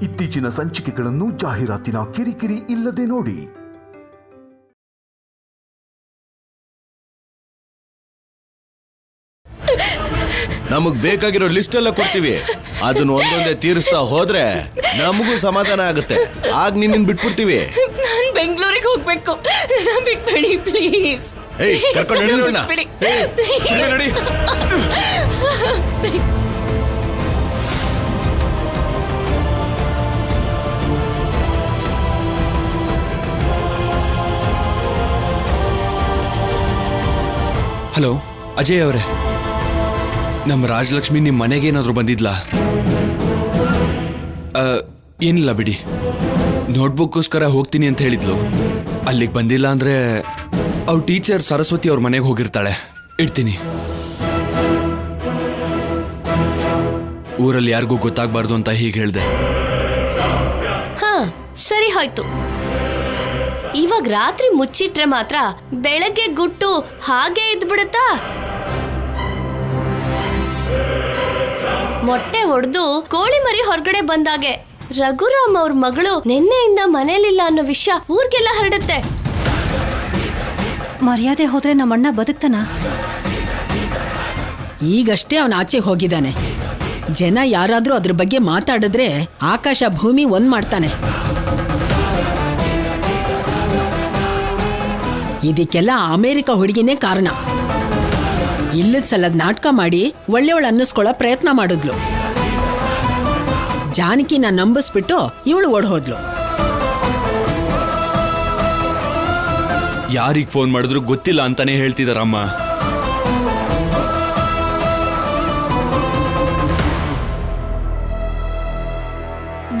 ಇತ್ತೀಚಿನ ಸಂಚಿಕೆಗಳನ್ನು ಜಾಹೀರಾತಿನ ಕಿರಿಕಿರಿ ಇಲ್ಲದೆ ನೋಡಿ. ನಮಗ್ ಬೇಕಾಗಿರೋ ಲಿಸ್ಟ್ ಎಲ್ಲ ಕೊಡ್ತೀವಿ, ಅದನ್ನ ಒಂದೊಂದೇ ತೀರಿಸ್ತಾ ಹೋದ್ರೆ ನಮಗೂ ಸಮಾಧಾನ ಆಗುತ್ತೆ. ಆಗ ನಿನ್ನ ಬಿಟ್ಬಿಡ್ತೀವಿ. ನಾನು ಬೆಂಗಳೂರಿಗೆ ಹೋಗ್ಬೇಕು, ಬಿಟ್ಬಿಡಿ ಪ್ಲೀಸ್. ನಡಿ. ಹಲೋ ಅಜಯ್ ಅವರೇ, ನಮ್ಮ ರಾಜಲಕ್ಷ್ಮಿ ನಿಮ್ಮ ಮನೆಗೆ ಏನಾದರೂ ಬಂದಿದ್ಲಾ? ಏನಿಲ್ಲ ಬಿಡಿ, ನೋಟ್ಬುಕ್ಕೋಸ್ಕರ ಹೋಗ್ತೀನಿ ಅಂತ ಹೇಳಿದ್ಲು. ಅಲ್ಲಿಗೆ ಬಂದಿಲ್ಲ ಅಂದರೆ ಅವ್ರ ಟೀಚರ್ ಸರಸ್ವತಿ ಅವ್ರ ಮನೆಗೆ ಹೋಗಿರ್ತಾಳೆ. ಇಡ್ತೀನಿ. ಊರಲ್ಲಿ ಯಾರಿಗೂ ಗೊತ್ತಾಗಬಾರ್ದು ಅಂತ ಹೀಗೆ ಹೇಳಿದೆ. ಹಾ ಸರಿ ಹೋಯ್ತು. ಇವಾಗ ರಾತ್ರಿ ಮುಚ್ಚಿಟ್ರೆ ಮಾತ್ರ ಬೆಳಗ್ಗೆ ಗುಟ್ಟು ಹಾಗೆ ಇದ್ಬಿಡುತ್ತಾ? ಮೊಟ್ಟೆ ಒಡೆದು ಕೋಳಿ ಮರಿ ಹೊರಗಡೆ ಬಂದಾಗೆ ರಘುರಾಮ್ ಅವ್ರ ಮಗಳು ನಿನ್ನೆಯಿಂದ ಮನೇಲಿಲ್ಲ ಅನ್ನೋ ವಿಷಯ ಊರ್ಗೆಲ್ಲ ಹರಡುತ್ತೆ. ಮರ್ಯಾದೆ ಹೋದ್ರೆ ನಮ್ಮಣ್ಣ ಬದುಕ್ತಾನ? ಈಗಷ್ಟೇ ಅವನ ಆಚೆ ಹೋಗಿದ್ದಾನೆ. ಜನ ಯಾರಾದ್ರೂ ಅದ್ರ ಬಗ್ಗೆ ಮಾತಾಡಿದ್ರೆ ಆಕಾಶ ಭೂಮಿ ಒಂದ್ ಮಾಡ್ತಾನೆ. ಇದಕ್ಕೆಲ್ಲ ಅಮೆರಿಕ ಹುಡುಗಿನೇ ಕಾರಣ. ಇಲ್ಲದ ಸಲದ ನಾಟಕ ಮಾಡಿ ಒಳ್ಳೆಯವಳು ಅನ್ನಿಸ್ಕೊಳ್ಳೋ ಪ್ರಯತ್ನ ಮಾಡಿದ್ಲು. ಜಾನಕಿನ ನಂಬಿಸ್ಬಿಟ್ಟು ಇವಳು ಓಡ್ ಹೋದ್ಲು. ಯಾರಿಗೆ ಫೋನ್ ಮಾಡಿದ್ರು ಗೊತ್ತಿಲ್ಲ ಅಂತಾನೆ ಹೇಳ್ತಿದಾರಮ್ಮ.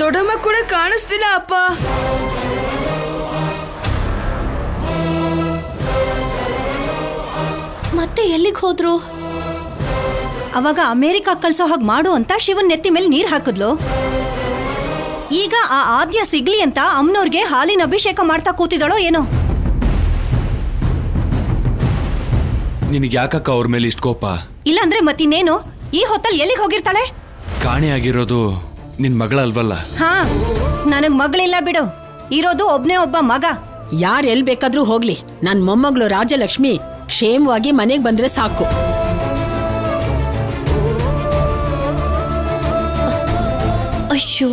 ದೊಡ್ಡಮ್ಮ ಕೂಡ ಕಾಣಿಸ್ತಿಲ್ಲ ಅಪ್ಪ. ಮತ್ತೆ ಎಲ್ಲಿಗೆ ಹೋದ್ರು? ಅವಾಗ ಅಮೆರಿಕ ಕಳ್ಸೋ ಹಾಗೆ ಮಾಡು ಅಂತ ಶಿವನ್ ನೆತ್ತಿ ಮೇಲೆ ನೀರ್ ಹಾಕಿದ್ಲು. ಈಗ ಆ ಆದ್ಯ ಸಿಗ್ಲಿ ಅಂತ ಅಮ್ಮನವ್ರಿಗೆ ಹಾಲಿನ ಅಭಿಷೇಕ ಮಾಡ್ತಾ ಕೂತಿದ್ದಾಳೋ ಏನೋ. ನಿನಗೆ ಯಾಕಕ್ಕ ಅವ್ರ ಮೇಲೆ ಇಷ್ಟ ಕೋಪ? ಇಲ್ಲಾಂದ್ರೆ ಮತ್ತಿನ್ನೇನು? ಈ ಹೊತ್ತಲ್ಲಿ ಎಲ್ಲಿಗೆ ಹೋಗಿರ್ತಾಳೆ? ಕಾಣೆ ಆಗಿರೋದು ನಿನ್ ಮಗಳಲ್ವಲ್ಲ? ಹಾ, ನನಗ್ ಮಗಳಿಲ್ಲ ಬಿಡು, ಇರೋದು ಒಬ್ನೇ ಒಬ್ಬ ಮಗ. ಯಾರು ಎಲ್ಲಿ ಬೇಕಾದ್ರೂ ಹೋಗ್ಲಿ, ನನ್ ಮೊಮ್ಮಗಳು ರಾಜಲಕ್ಷ್ಮಿ ಕ್ಷೇಮವಾಗಿ ಮನೆಗೆ ಬಂದ್ರೆ ಸಾಕು. ಅಯ್ಯೋ,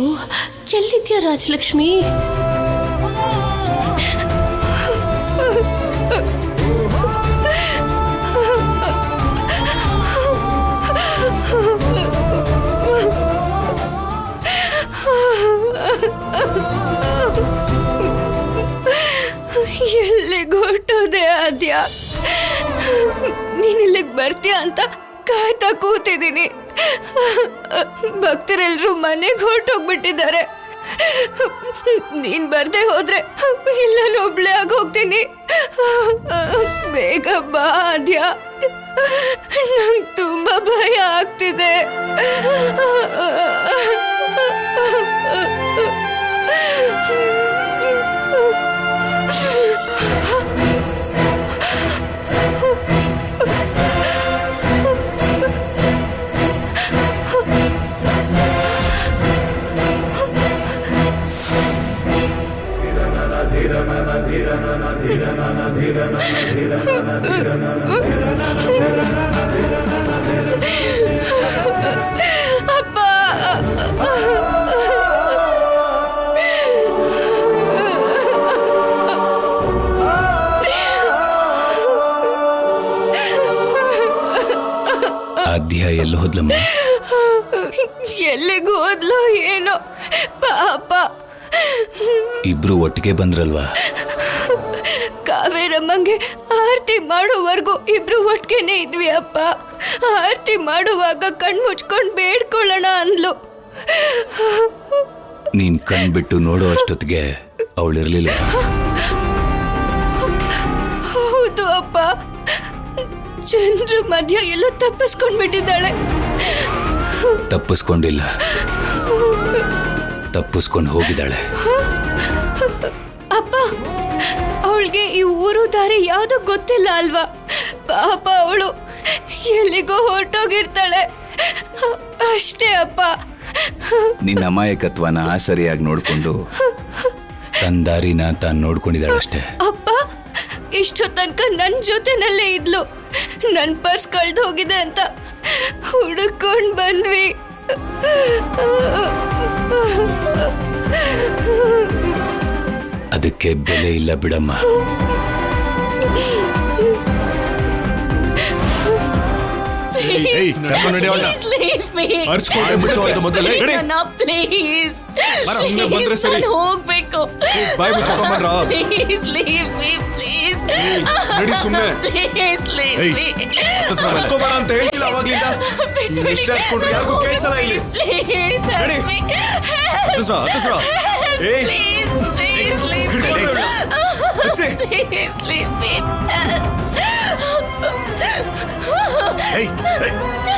ಎಲ್ಲಿದ್ಯಾ ರಾಜಲಕ್ಷ್ಮಿ? ಎಲ್ಲಿಗೆ ಹೊರಟೋದೆ ಆದ್ಯ? ನೀನ್ ಇಲ್ಲಿಗೆ ಬರ್ತೀಯ ಅಂತ ಕಾಯ್ತಾ ಕೂತಿದ್ದೀನಿ. ಭಕ್ತರೆಲ್ಲರೂ ಮನೆಗೆ ಹೊರಟೋಗ್ಬಿಟ್ಟಿದ್ದಾರೆ. ನೀನ್ ಬರ್ದೆ ಹೋದ್ರೆ ಇಲ್ಲ ಒಬ್ಳೆ ಆಗಿ ಹೋಗ್ತೀನಿ. ಬೇಗ ಬಾ ಆದ್ಯ, ನಂಗೆ ತುಂಬಾ ಭಯ ಆಗ್ತಿದೆ. ಅಪ್ಪ, ಆದ್ಯ ಎಲ್ಲಿ ಹೋದ್ಲಮ್ಮ? ಎಲ್ಲಿಗೂ ಹೋದ್ಲು ಏನೋ ಪಾಪ. ಇಬ್ರು ಒಟ್ಟಿಗೆ ಬಂದ್ರಲ್ವಾ? ಕಾವೇರಮ್ಮಂಗೆ ಆರತಿ ಮಾಡೋವರೆಗೂ ಇಬ್ರು ಒಟ್ಟಿಗೆನೆ ಇದ್ವಿ ಅಪ್ಪ. ಆರತಿ ಮಾಡುವಾಗ ಕಣ್ ಮುಚ್ಕೊಂಡು ಬೇಡ್ಕೊಳ್ಳೋಣ ಅಂದ್ಲು. ನೀನ್ ಕಣ್ ಬಿಟ್ಟು ನೋಡೋ ಅಷ್ಟೊತ್ತಿಗೆ ಅವಳಿರ್ಲಿಲ್ಲ. ಹೌದು ಅಪ್ಪ, ಜನರ ಮಧ್ಯ ಎಲ್ಲ ತಪ್ಪಿಸ್ಕೊಂಡ್ಬಿಟ್ಟಿದ್ದಾಳೆ. ತಪ್ಪಿಸ್ಕೊಂಡಿಲ್ಲ, ತಪ್ಪಿಸ್ಕೊಂಡು ಹೋಗಿದ್ದಾಳೆ. ಅಪ್ಪ, ಅವಳಿಗೆ ಈ ಊರು ದಾರಿ ಯಾವ್ದು ಗೊತ್ತಿಲ್ಲ ಅಲ್ವಾ? ಪಾಪ ಅವಳು ಎಲ್ಲಿಗೋ ಹೊರಟೋಗಿರ್ತಾಳೆ ಅಷ್ಟೇ ಅಪ್ಪ. ನಿನ್ನ ಅಮಾಯಕತ್ವನ ಸರಿಯಾಗಿ ನೋಡ್ಕೊಂಡು ತನ್ನ ದಾರಿನ ತಾನು ನೋಡ್ಕೊಂಡಿದ್ದಾಳಷ್ಟೇ. ಅಪ್ಪ ಇಷ್ಟು ತನಕ ನನ್ನ ಜೊತೆನಲ್ಲೇ ಇದ್ಲು. ನನ್ನ ಪರ್ಸ್ ಕಳ್ದು ಹೋಗಿದೆ ಅಂತ ಹುಡುಕೊಂಡು ಬಂದ್ವಿ. ಅದಕ್ಕೆ ಬೆಲೆ ಇಲ್ಲ ಬಿಡಮ್ಮ. ಹೋಗ್ಬೇಕು. ಅಂತ ಹೇಳ್ತಿಲ್ಲ ಅವಾಗ್ಲಿಂದ. ಯಾರಿಗೂ ಕೇಳಿಸಲ್ಲ ಇಲ್ಲಿ.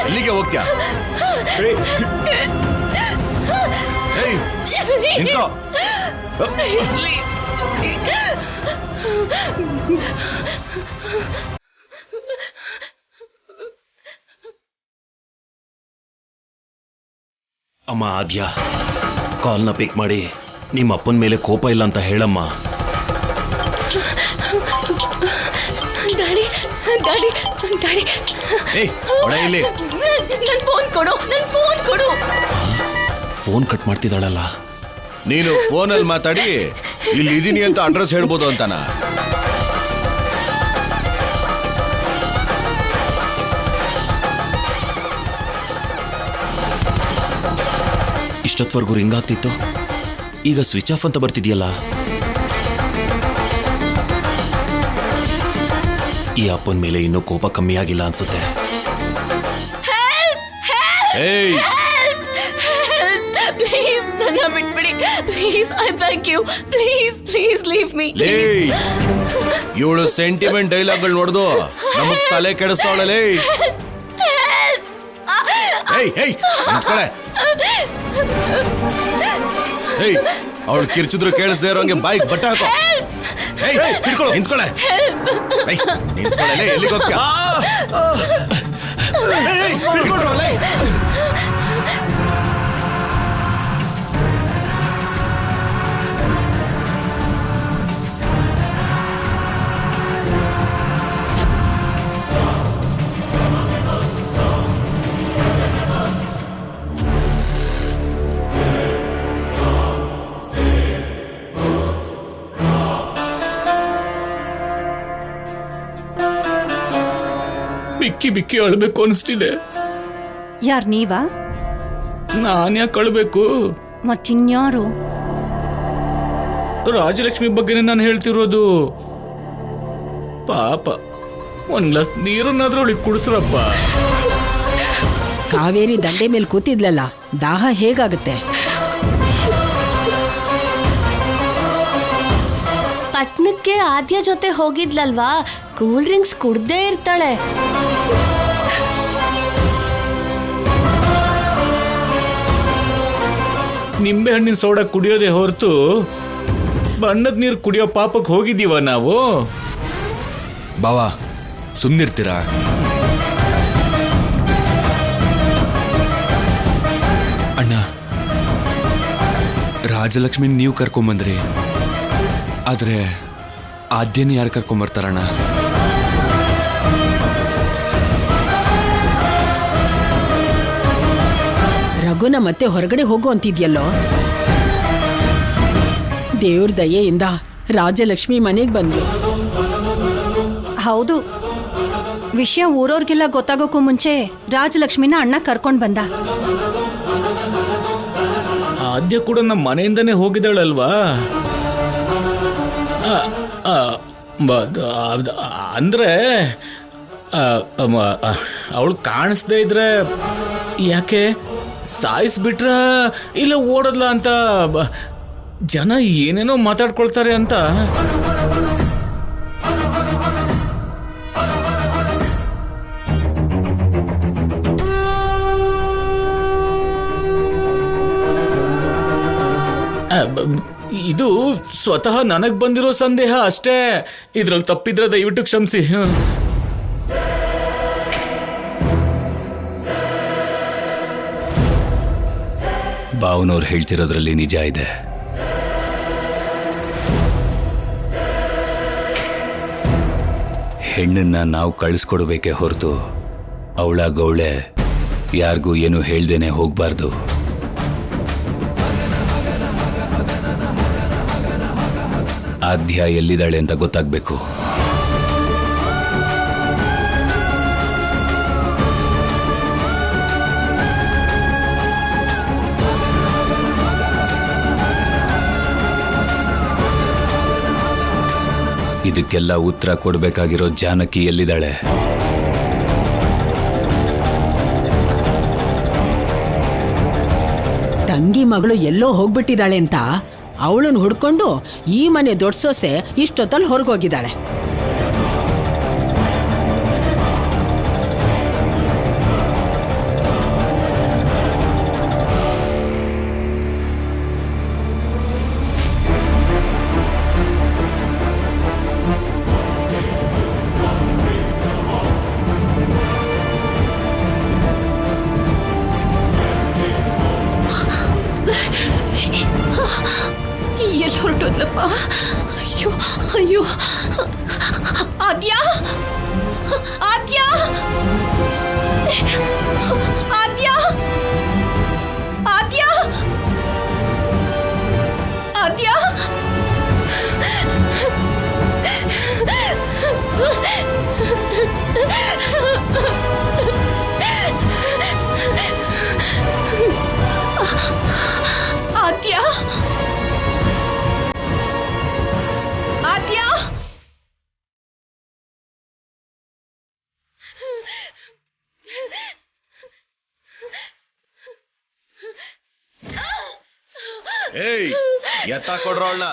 ಎಲ್ಲಿಗೆ ಹೋಗ್ತೀಯಾ? ನಿಂತ್ಕೋ. ಅಮ್ಮ ಆದ್ಯಾ, ಕಾಲ್ನ ಪಿಕ್ ಮಾಡಿ ನಿಮ್ಮ ಅಪ್ಪನ ಮೇಲೆ ಕೋಪ ಇಲ್ಲ ಅಂತ ಹೇಳಮ್ಮ. ಡ್ಯಾಡಿ ಡ್ಯಾಡಿ ಡ್ಯಾಡಿ, ನನ್ನ ಫೋನ್ ಕೊಡು, ನನ್ನ ಫೋನ್ ಕೊಡು. ಫೋನ್ ಕಟ್ ಮಾಡ್ತಿದ್ದಾಳಲ್ಲ. ನೀನು ಫೋನಲ್ಲಿ ಮಾತಾಡಿ ಇಲ್ಲಿ ಇದೀನಿ ಅಂತ ಅಡ್ರೆಸ್ ಹೇಳ್ಬೋದು ಅಂತಾನ? ಇಷ್ಟೊತ್ವರೆಗೂ ರಿಂಗ್ ಆಗ್ತಿತ್ತು, ಈಗ ಸ್ವಿಚ್ ಆಫ್ ಅಂತ ಬರ್ತಿದ್ಯಲ್ಲ. ಈ ಅಪ್ಪನ ಮೇಲೆ ಇನ್ನೂ ಕೋಪ ಕಮ್ಮಿ ಆಗಿಲ್ಲ ಅನ್ಸುತ್ತೆ. ಪ್ಲೀಸ್ ನನ್ನ ಬಿಟ್ಬಿಡಿ. Please I beg you. Please please leave me. ಇವಳು ಸೆಂಟಿಮೆಂಟ್ ಡೈಲಾಗ್ಗಳು ನೋಡ್ದು ನಮಗ್ ತಲೆ ಕೆಡಿಸ್ತಾವಳಲೇ. ಅವಳು ಕಿರ್ಚಿದ್ರು ಕೇಳಿಸ್ದೇ ಇರೋಂಗೆ ಬಾಯಿಗೆ ಬಟ್ಟೆ ಹಾಕೋ. ನಿಂತ್ಕೊಳ್ಳೆ. ಎಲ್ಲಿಗೆ ಹೋಗ್ತೀಯ? ಬಿಕ್ಕಿ ಬಿಕ್ಕಿ ಅಳ್ಬೇಕು ಅನಿಸ್ತಿದೆ. ಯಾರ್ ನೀವಾ? ನಾನು ಯಾಕೆ ಅಳ್ಬೇಕು? ಮತ್ತಿನ್ಯಾರು? ರಾಜಲಕ್ಷ್ಮಿ ಬಗ್ಗೆನೇ ನಾನು ಹೇಳ್ತಿರೋದು. ಪಾಪ, ಒಂದ್ ಗ್ಲಾಸ್ ನೀರನ್ನಾದ್ರೂ ಅವಳಿಗೆ ಕುಡಿಸ್ರಪ್ಪ. ಕಾವೇರಿ ದಂಡೆ ಮೇಲೆ ಕೂತಿದ್ಲಲ್ಲ, ದಾಹ ಹೇಗಾಗುತ್ತೆ? ಪಟ್ನಕ್ಕೆ ಆದ್ಯ ಜೊತೆ ಹೋಗಿದ್ಲಲ್ವಾ, ಕೂಲ್ ಡ್ರಿಂಕ್ಸ್ ಕುಡ್ದೇ ಇರ್ತಾಳೆ. ನಿಂಬೆ ಹಣ್ಣಿನ ಸೋಡಾ ಕುಡಿಯೋದೇ ಹೊರತು ಬಣ್ಣದ ನೀರು ಕುಡಿಯೋ ಪಾಪಕ್ಕೆ ಹೋಗಿದ್ದೀವ ನಾವು? ಬಾವಾ, ಸುಮ್ಮನಿರ್ತೀರಾ? ಅಣ್ಣ, ರಾಜಲಕ್ಷ್ಮಿ ನೀವು ಕರ್ಕೊಂಬಂದ್ರಿ, ಆದ್ರೆ ಆದ್ಯನ ಯಾರು ಕರ್ಕೊಂಬರ್ತಾರಣ್ಣ? ರಘುನ ಮತ್ತೆ ಹೊರಗಡೆ ಹೋಗು ಅಂತಿದ್ಯಲ್ಲೋ. ದೇವ್ರ ದಯೆಯಿಂದ ರಾಜಲಕ್ಷ್ಮಿ ಮನೆಗೆ ಬಂದ್ಲು. ಹೌದು, ವಿಷಯ ಊರವ್ರಿಗೆಲ್ಲ ಗೊತ್ತಾಗೋಕ್ಕೂ ಮುಂಚೆ ರಾಜಲಕ್ಷ್ಮಿನ ಅಣ್ಣ ಕರ್ಕೊಂಡ್ ಬಂದ. ಆದ್ಯ ಕೂಡ ನಮ್ಮ ಮನೆಯಿಂದನೇ ಹೋಗಿದ್ದಾಳಲ್ವಾ? ಅಂದ್ರೆ ಅವಳು ಕಾಣಿಸ್ದೇ ಇದ್ರೆ ಯಾಕೆ ಸಾಯಿಸ್ಬಿಟ್ರ ಇಲ್ಲ ಓಡದ್ಲ ಅಂತ ಜನ ಏನೇನೋ ಮಾತಾಡ್ಕೊಳ್ತಾರೆ ಅಂತ. ಇದು ಸ್ವತಃ ನನಗ್ ಬಂದಿರೋ ಸಂದೇಹ ಅಷ್ಟೇ. ಇದ್ರಲ್ಲಿ ತಪ್ಪಿದ್ರೆ ದಯವಿಟ್ಟು ಕ್ಷಮಿಸಿ. ಭಾವನವ್ರು ಹೇಳ್ತಿರೋದ್ರಲ್ಲಿ ನಿಜ ಇದೆ. ಹೆಣ್ಣನ್ನ ನಾವು ಕಳಿಸ್ಕೊಡ್ಬೇಕೇ ಹೊರತು ಅವಳ ಗೌಳೆ ಯಾರಿಗೂ ಏನು ಹೇಳ್ದೇನೆ ಹೋಗ್ಬಾರ್ದು. ಆದ್ಯ ಎಲ್ಲಿದ್ದಾಳೆ ಅಂತ ಗೊತ್ತಾಗ್ಬೇಕು. ಇದಕ್ಕೆಲ್ಲ ಉತ್ತರ ಕೊಡ್ಬೇಕಾಗಿರೋ ಜಾನಕಿ ಎಲ್ಲಿದ್ದಾಳೆ? ತಂಗಿ ಮಗಳು ಎಲ್ಲೋ ಹೋಗ್ಬಿಟ್ಟಿದ್ದಾಳೆ ಅಂತ ಅವಳನ್ನು ಹುಡ್ಕೊಂಡು ಈ ಮನೆ ದೊಡ್ಡ ಸೊಸೆ ಇಷ್ಟೊತ್ತಲ್ಲಿ ಹೊರಗೋಗಿದ್ದಾಳೆ. ಎಲ್ಲಿ ಹೊರಟೋದ್ಲಪ್ಪ? ಅಯ್ಯೋ ಅಯ್ಯೋ, ಆದ್ಯಾ ಆದ್ಯಾ ಆದ್ಯಾ ಆದ್ಯಾ ಆದ್ಯಾ ಆದ್ಯಾ ಆದ್ಯಾ ಏಯ್ ಎತ್ತ ಕೊಡ್ರೋಳ್ನ.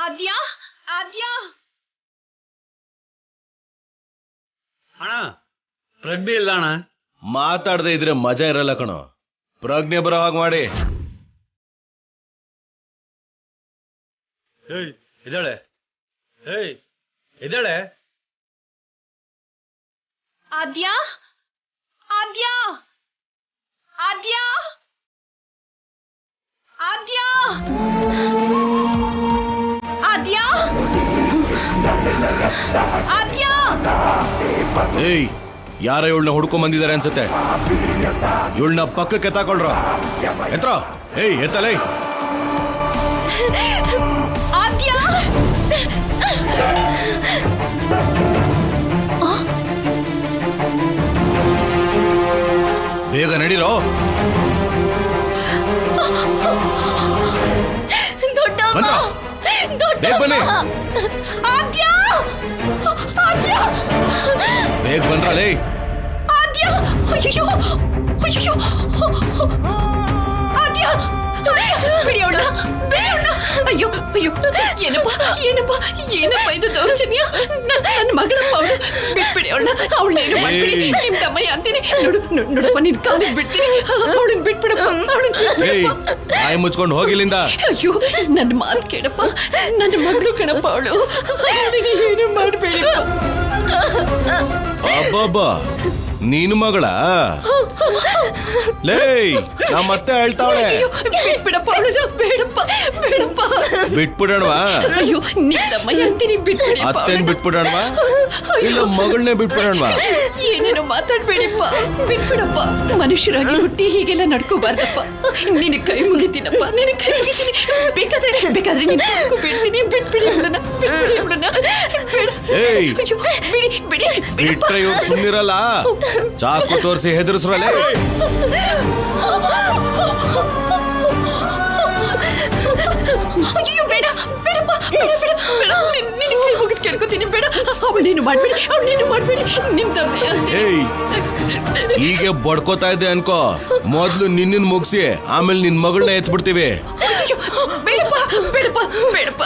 ಆದ್ಯಾ ಆದ್ಯಾ ಅಣ್ಣ ಪ್ರಜ್ಞೆ ಇಲ್ಲ ಅಣ್ಣ. ಮಾತಾಡದೆ ಇದ್ರೆ ಮಜಾ ಇರಲ್ಲ ಕಣೋ. ಪ್ರಜ್ಞೆ ಬರೋ ಹಾಗೆ ಮಾಡಿ. ಏಯ್ ಇದ್ದಾಳೆ, ಏಯ್ ಇದ್ದಾಳೆ. ಆದ್ಯಾ ಆದ್ಯಾ ಆದ್ಯಾ ಆದ್ಯಾ ಆದ್ಯಾ ಆದ್ಯಾ. ಏಯ್ ಯಾರ ಇವಳನ್ನ ಹುಡ್ಕೊಂಡ್ ಬಂದಿದ್ದಾರೆ ಅನ್ಸುತ್ತೆ. ಇವಳನ್ನ ಪಕ್ಕಕ್ಕೆ ಎತ್ತಾಕೊಳ್ರ. ಎತ್ರ. ಏಯ್ ಎತ್ತಲೇ. ಆದ್ಯಾ ಬೇಗ ನಡೀರೋ. ದೊಡ್ಡಮ್ಮ ಬೇಗ ಬನ್ನಿ. ಆದ್ಯಾ ಆದ್ಯಾ ಬೇಗ ಬಂದ್ರಲೇ. ಆದ್ಯಾ ಅಯ್ಯೋ ಅಯ್ಯೋ ಆದ್ಯಾ ಬಿಡಿ ಅವಳ ಬಿಡಿ ಅವಳ. ಅಯ್ಯೋ ಅಯ್ಯೋ ಏನಪ್ಪ ಏನಪ್ಪ ಏನಪ್ಪ ಇದು ದೌರ್ಜನ್ಯ. ನನ್ನ ಮಗಳಪ್ಪ ಅವಳು. ಬಿಟ್ಬಿಡಿ ಅವಳನ್ನ. ಅವಳನ್ನೇನು ಮಾಡ್ಬಿಡಿ. ನಿಮ್ ತಮ್ಮಯ್ಯ ಅಂತೀನಿ. ನೋಡಪ್ಪ ನಿನ್ ಕಾಲಿಗೆ ಬಿಡ್ತೀನಿ. ಅವಳನ್ನ ಬಿಟ್ಬಿಡಪ್ಪ. ಬಾಯಿ ಮುಚ್ಕೊಂಡು ಹೋಗಿಲ್ಲಿಂದ. ಅಯ್ಯೋ ನನ್ನ ಮಾತು ಕೇಳಪ್ಪ. ನನ್ನ ಮಗಳು ಕಣಪ್ಪ ಅವಳು. ಅವಳಿಗೆ ಏನು ಮಾಡಬೇಡಿಪ್ಪ. ಅಬ್ಬಬ್ಬಾ ನೀನು ಮಗಳ ಲೇ. ನಮ್ಮತ್ತೆ ಹೇಳ್ತಾವಳೆ. ಬಿಟ್ಬಿಡಪ್ಪ ಅವಳು. ಬೇಡಪ್ಪ ಬೇಡಪ್ಪ. ಬಿಟ್ಬಿಡೋಣವಾ? ಅಯ್ಯೋ ನಿಮ್ ತಮ್ಮಯ್ಯ ಅಂತೀನಿ. ಬಿಟ್ಬಿಡಿ. ಅತ್ತೆನ್ ಬಿಟ್ಬಿಡೋಣವಾ ಇಲ್ಲ ಮಗಳನ್ನೇ ಬಿಟ್ಬಿಡೋಣವಾ? ಏನೇನೋ ಮಾತಾಡ್ಬೇಡಿಪ್ಪ. ಬಿಟ್ಬಿಡಪ್ಪ. ಮನುಷ್ಯರಾಗಿ ಹುಟ್ಟಿ ಹೀಗೆಲ್ಲ ನಡ್ಕೋಬಾರ್ದಪ್ಪ. ನಿನ್ನ ಕೈ ಮುಗಿತೀನಪ್ಪ. ನಿನ್ನ ಕೈ ಮುಗಿತೀನಿ. ಬೇಕಾದ್ರೆ ನಿನ್ ಕೈಗೂ ಬಿಡ್ತೀನಿ. ಬಿಟ್ಬಿಡಿ ಅವಳನ್ನ. ಬಿಟ್ಬಿಡಿ ಅವಳನ್ನ. ಅಯ್ಯೋ ಬಿಡಿ ಬಿಡಿ. ಬಿಟ್ರೆ ಇವ್ರು ಸುಮ್ಮನಿರಲ್ಲ. ಚಾಕು ತೋರಿಸಿ ಹೆದರ್ಸ್ರಲ್ಲ. ಅಯ್ಯೋ ಬೇಡ ಬೇಡಪ್ಪ. ಬೇಡ ಬೇಡ ಬೇಡ. ನಿನ್ನ ಕೈ ಮುಗಿದು ಕೇಳ್ಕೊತೀನಿ. ಬೇಡ ಅವಳೇನು ಮಾಡ್ಬೇಡಿ. ಅವಳೇನು ಮಾಡ್ಬೇಡಿ. ನಿಮ್ ತಮ್ಮಯ್ಯ ಅಂತೀನಿ. ಹೀಗೆ ಬಡ್ಕೋತಾ ಇದ್ದೆ ಅನ್ಕೋ. ಮೊದ್ಲು ನಿನ್ನ ಮುಗಿಸಿ ಆಮೇಲೆ ನಿನ್ ಮಗಳನ್ನ ಎತ್ಬಿಡ್ತೀವಿ. ಬೇಡಪ್ಪ ಬೇಡಪ್ಪ ಬೇಡಪ್ಪ.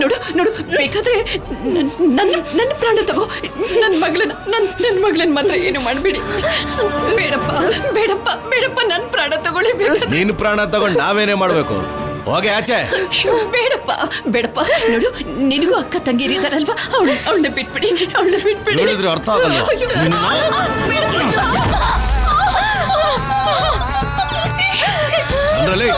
ನೋಡು ಬೇಕಾದ್ರೆ ನನ್ನ ಪ್ರಾಣ ತಗೋ. ನನ್ನ ಮಗಳನ್ನ ಮಾತ್ರ ಏನು ಮಾಡಬೇಡಿ. ಬೇಡಪ್ಪ ಬೇಡಪ್ಪ ಬೇಡಪ್ಪ. ನನ್ನ ಪ್ರಾಣ ತಗೊಳ್ಳಿ. ನಿನ್ ಪ್ರಾಣ ತಗೊಂಡು ನಾವೇನೇ ಮಾಡ್ಬೇಕು? ಹೋಗೆ ಆಚೆ. ಬೇಡಪ್ಪ ಬೇಡಪ್ಪ, ನೋಡು ನಿನಗೂ ಅಕ್ಕ ತಂಗಿರಿದಾರಲ್ವಾ, ಅವಳನ್ನ ಬಿಟ್ಬಿಡಿ, ಅವಳನ್ನ ಬಿಟ್ಬಿಡಿ. ಹೇಳಿದ್ರೆ ಅರ್ಥ ಆಗಲ್ಲ. ಅಯ್ಯೋ, ಅಂದ್ರಲ್ಲಿ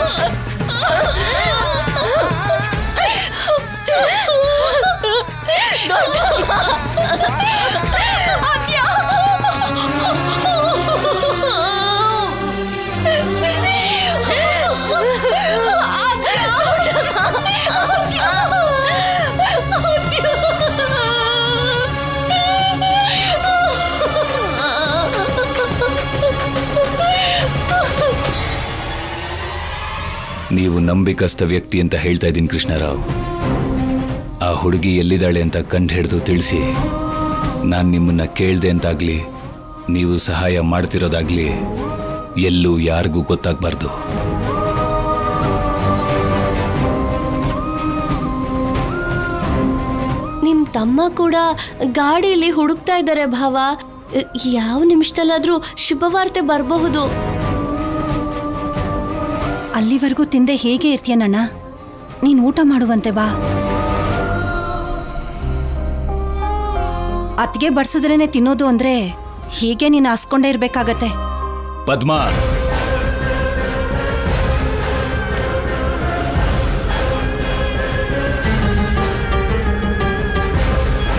ನೀವು ನಂಬಿಕಸ್ಥ ವ್ಯಕ್ತಿ ಅಂತ ಹೇಳ್ತಾ ಇದ್ದೀನಿ ಕೃಷ್ಣರಾವ್. ಆ ಹುಡುಗಿ ಎಲ್ಲಿದ್ದಾಳೆ ಅಂತ ಕಂಡು ಹಿಡಿದು ತಿಳಿಸಿ. ನಾನು ನಿಮ್ಮನ್ನ ಕೇಳ್ದೆ ಅಂತಾಗ್ಲಿ, ನೀವು ಸಹಾಯ ಮಾಡ್ತಿರೋದಾಗ್ಲಿ ಎಲ್ಲೂ ಯಾರಿಗೂ ಗೊತ್ತಾಗಬಾರ್ದು. ನಿಮ್ ತಮ್ಮ ಕೂಡ ಗಾಡಿಯಲ್ಲಿ ಹುಡುಕ್ತಾ ಇದ್ದಾರೆ ಭಾವ. ಯಾವ ನಿಮಿಷದಲ್ಲಾದ್ರೂ ಶುಭವಾರ್ತೆ ಬರಬಹುದು. ಅಲ್ಲಿವರೆಗೂ ತಿಂದೆ ಹೇಗೆ ಇರ್ತೀಯನಣ್ಣ? ನೀನ್ ಊಟ ಮಾಡುವಂತೆ ಬಾ. ಅತ್ತಿಗೆ ಬಡ್ಸಿದ್ರೇನೆ ತಿನ್ನೋದು ಅಂದ್ರೆ ಹೀಗೆ ನೀನು ಹಾಸ್ಕೊಂಡೇ ಇರ್ಬೇಕಾಗತ್ತೆ. ಪದ್ಮಾ,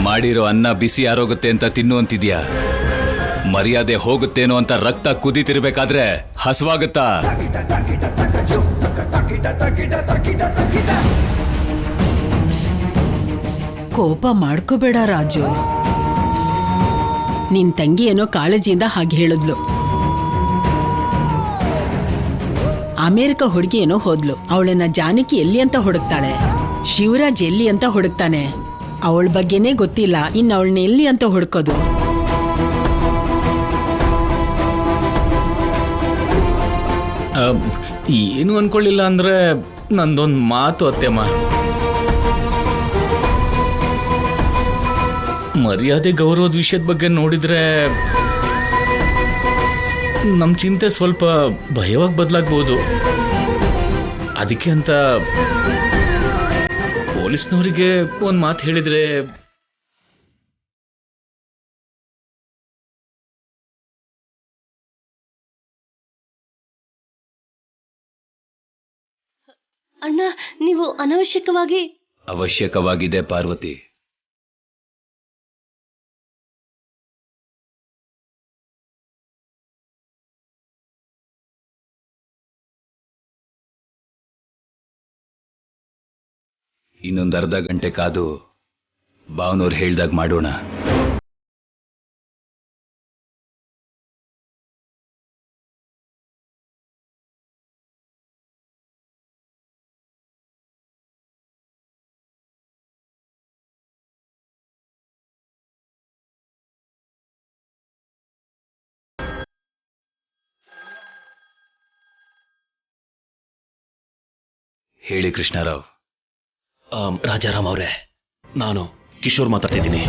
ಮಾಡಿರೋ ಅನ್ನ ಬಿಸಿ ಆರೋಗುತ್ತೆ ಅಂತ ತಿನ್ನುವಂತಿದ್ಯಾ? ಮರ್ಯಾದೆ ಹೋಗುತ್ತೇನೋ ಅಂತ ರಕ್ತ ಕುದೀತಿರ್ಬೇಕಾದ್ರೆ ಹಸುವಾಗುತ್ತಾ? ಕೋಪ ಮಾಡ್ಕೋಬೇಡ ರಾಜು. ನಿನ್ ತಂಗಿ ಏನೋ ಕಾಳಜಿಯಿಂದ ಹಾಗೆ ಹೇಳಿದ್ಲು. ಅಮೆರಿಕ ಹುಡುಗಿ ಏನೋ ಹೋದ್ಲು. ಅವಳನ್ನ ಜಾನಕಿ ಎಲ್ಲಿ ಅಂತ ಹುಡುಕ್ತಾಳೆ, ಶಿವರಾಜ್ ಎಲ್ಲಿ ಅಂತ ಹುಡುಕ್ತಾನೆ. ಅವಳ ಬಗ್ಗೆನೇ ಗೊತ್ತಿಲ್ಲ, ಇನ್ನು ಅವಳನ್ನ ಎಲ್ಲಿ ಅಂತ ಹುಡುಕೋದು? ಏನು ಅನ್ಕೊಳ್ಳಿಲ್ಲ ಅಂದ್ರೆ ನಂದೊಂದು ಮಾತು ಅತ್ತೆಮ್ಮ. ಮರ್ಯಾದೆ ಗೌರವದ ವಿಷಯದ ಬಗ್ಗೆ ನೋಡಿದ್ರೆ ನಮ್ಮ ಚಿಂತೆ ಸ್ವಲ್ಪ ಭಯವಾಗಿ ಬದಲಾಗ್ಬೋದು. ಅದಕ್ಕೆ ಅಂತ ಪೊಲೀಸ್ನವರಿಗೆ ಒಂದು ಮಾತು ಹೇಳಿದ್ರೆ. ಅಣ್ಣ, ನೀವು ಅನವಶ್ಯಕವಾಗಿ. ಅವಶ್ಯಕವಾಗಿದೆ ಪಾರ್ವತಿ. ಇನ್ನೊಂದು ಅರ್ಧ ಗಂಟೆ ಕಾದು ಭಾವನವ್ರು ಹೇಳ್ದಾಗ ಮಾಡೋಣ. ಹೇಳಿ ಕೃಷ್ಣರಾವ್. ರಾಜಾರಾಮ್ ಅವರೇ, ನಾನು ಕಿಶೋರ್ ಮಾತಾಡ್ತಿದ್ದೀನಿ.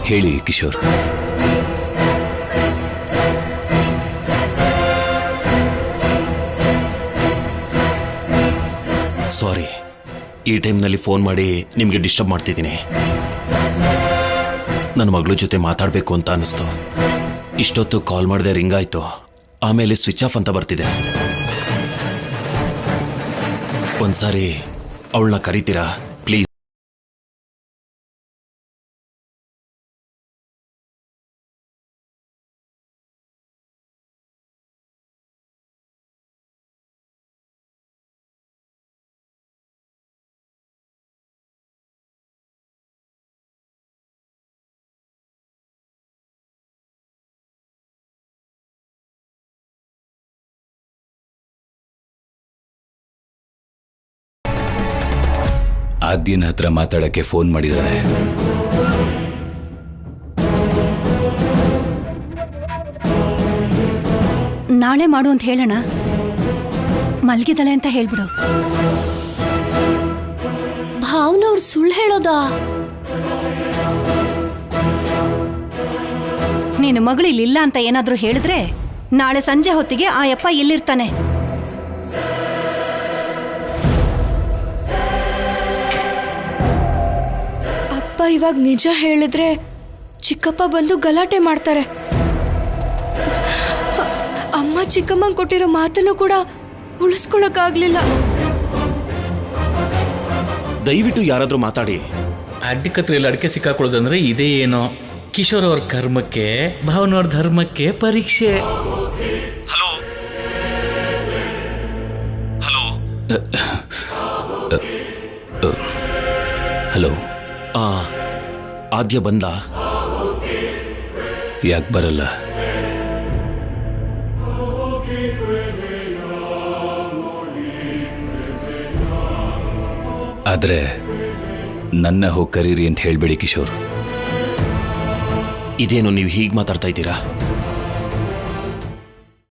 ಹೇಳಿ ಕಿಶೋರ್. ಸಾರಿ, ಈ ಟೈಮ್ನಲ್ಲಿ ಫೋನ್ ಮಾಡಿ ನಿಮಗೆ ಡಿಸ್ಟರ್ಬ್ ಮಾಡ್ತಿದ್ದೀನಿ. ನನ್ನ ಮಗಳ ಜೊತೆ ಮಾತಾಡಬೇಕು ಅಂತ ಅನಿಸ್ತು. ಇಷ್ಟೊತ್ತು ಕಾಲ್ ಮಾಡದೆ ರಿಂಗ್ ಆಯ್ತು, ಆಮೇಲೆ ಸ್ವಿಚ್ ಆಫ್ ಅಂತ ಬರ್ತಿದೆ. ಒಂದ್ಸಾರಿ ಅವಳನ್ನ ಕರೀತೀರಾ ಪ್ಲೀಸ್? ಆದ್ಯನ ಹತ್ರ ಮಾತಾಡಕ್ಕೆ ಫೋನ್ ಮಾಡಿದ್ದಾರೆ. ನಾಳೆ ಮಾಡು ಅಂತ ಹೇಳೋಣ. ಮಲ್ಗಿದಳೆ ಅಂತ ಹೇಳ್ಬಿಡು. ಭಾವನವ್ರು ಸುಳ್ಳು ಹೇಳೋದಾ? ನೀನು ಮಗಳಿಲ್ಲ ಅಂತ ಏನಾದ್ರೂ ಹೇಳಿದ್ರೆ ನಾಳೆ ಸಂಜೆ ಹೊತ್ತಿಗೆ ಆ ಯಪ್ಪ ಎಲ್ಲಿರ್ತಾನೆ. ಅಪ್ಪ ಇವಾಗ ನಿಜ ಹೇಳಿದ್ರೆ ಚಿಕ್ಕಪ್ಪ ಬಂದು ಗಲಾಟೆ ಮಾಡ್ತಾರೆ. ಅಮ್ಮ ಚಿಕ್ಕಮ್ಮ ಕೊಟ್ಟಿರೋ ಮಾತನ್ನು ಕೂಡ ಉಳಿಸ್ಕೊಳಕ್ಕಾಗ್ಲಿಲ್ಲ. ದಯವಿಟ್ಟು ಯಾರಾದ್ರೂ ಮಾತಾಡಿ. ಅಡ್ಡಿಕತ್ರೆಯಲ್ಲಿ ಅಡಿಕೆ ಸಿಕ್ಕಾಕೊಳ್ಳೋದಂದ್ರೆ ಇದೇ ಏನೋ. ಕಿಶೋರ್ ಅವ್ರ ಕರ್ಮಕ್ಕೆ ಭಾವನವ್ರ ಧರ್ಮಕ್ಕೆ ಪರೀಕ್ಷೆ. Hello hello hello. ಆದ್ಯ ಬಂದ? ಯಾಕೆ ಬರಲ್ಲ? ಆದ್ರೆ ನನ್ನ ಹೋಗಿ ಕರೀರಿ ಅಂತ ಹೇಳ್ಬೇಡಿ ಕಿಶೋರ್. ಇದೇನು ನೀವು ಹೀಗೆ ಮಾತಾಡ್ತಾ ಇದ್ದೀರಾ?